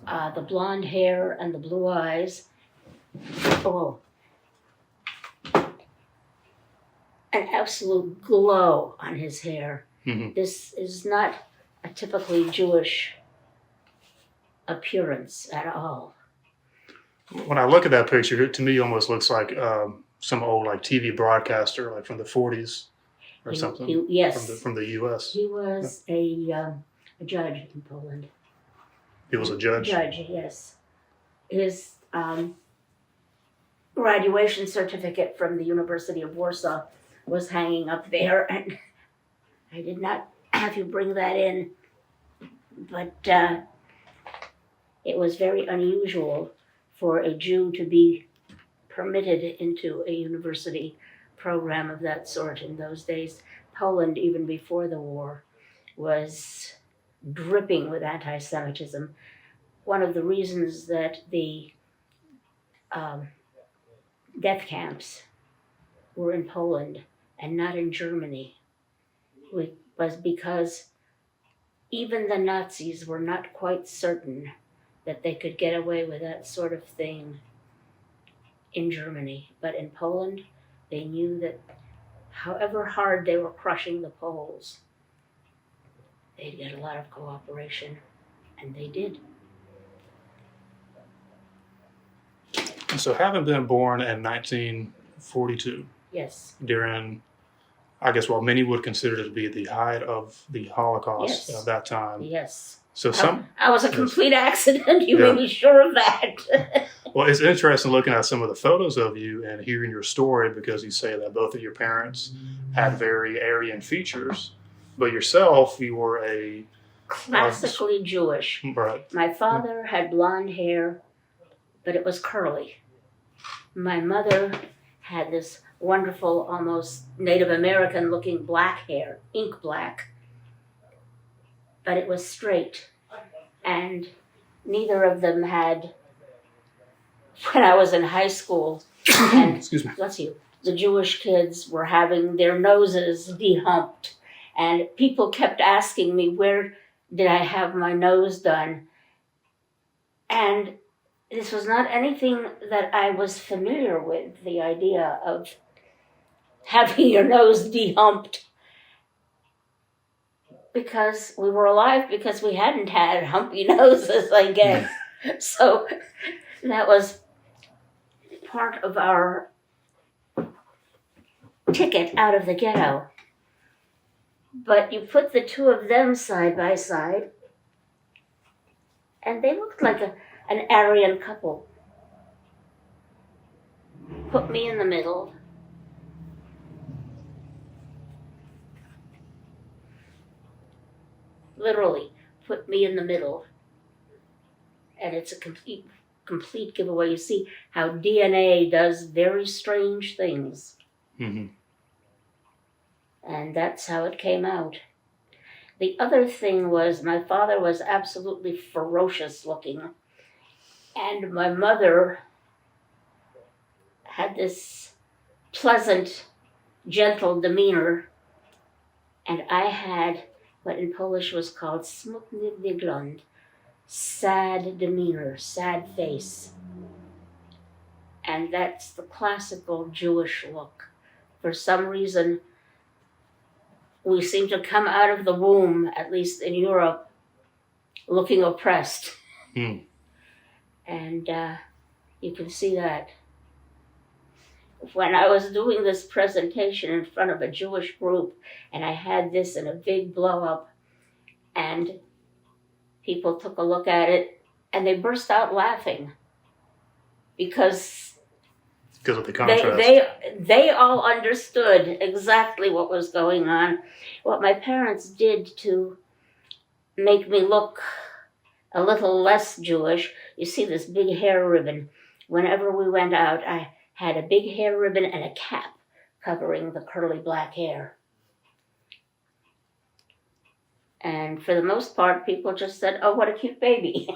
the blonde hair and the blue eyes. Oh, an absolute glow on his hair. Mm-hmm. This is not a typically Jewish appearance at all. When I look at that picture, it to me almost looks like some old like TV broadcaster, like from the 40s or something. Yes. From the U.S. He was a judge in Poland. He was a judge? Judge, yes. His graduation certificate from the University of Warsaw was hanging up there, and I did not have you bring that in, but it was very unusual for a Jew to be permitted into a university program of that sort in those days. Poland, even before the war, was dripping with anti-Semitism. One of the reasons that the death camps were in Poland and not in Germany was because even the Nazis were not quite certain that they could get away with that sort of thing in Germany. But in Poland, they knew that however hard they were crushing the Poles, they'd get a lot of cooperation, and they did. So having been born in 1942, Yes. during, I guess, what many would consider to be the height of the Holocaust Yes. at that time. Yes. So I was a complete accident. You may be sure of that. Well, it's interesting looking at some of the photos of you and hearing your story, because you say that both of your parents had very Aryan features, but yourself, you were a Classically Jewish. Right. My father had blonde hair, but it was curly. My mother had this wonderful, almost Native American looking black hair, ink black, but it was straight. And neither of them had, when I was in high school, and Excuse me. bless you, the Jewish kids were having their noses dehumped, and people kept asking me, where did I have my nose done? And this was not anything that I was familiar with, the idea of having your nose dehumped, because we were alive, because we hadn't had humpy noses, I guess. So that was part of our ticket out of the ghetto. But you put the two of them side by side, and they looked like an Aryan couple. Put me in the middle. Literally, put me in the middle. And it's a complete giveaway. You see how DNA does very strange things. Mm-hmm. And that's how it came out. The other thing was, my father was absolutely ferocious looking. And my mother had this pleasant, gentle demeanor. And I had what in Polish was called smutny wygląd, sad demeanor, sad face. And that's the classical Jewish look. For some reason, we seem to come out of the womb, at least in Europe, looking oppressed. Mm. And you can see that. When I was doing this presentation in front of a Jewish group, and I had this in a big blow-up, and people took a look at it, and they burst out laughing. Because of the contrast. They all understood exactly what was going on. What my parents did to make me look a little less Jewish, you see this big hair ribbon. Whenever we went out, I had a big hair ribbon and a cap covering the curly black hair. And for the most part, people just said, oh, what a cute baby.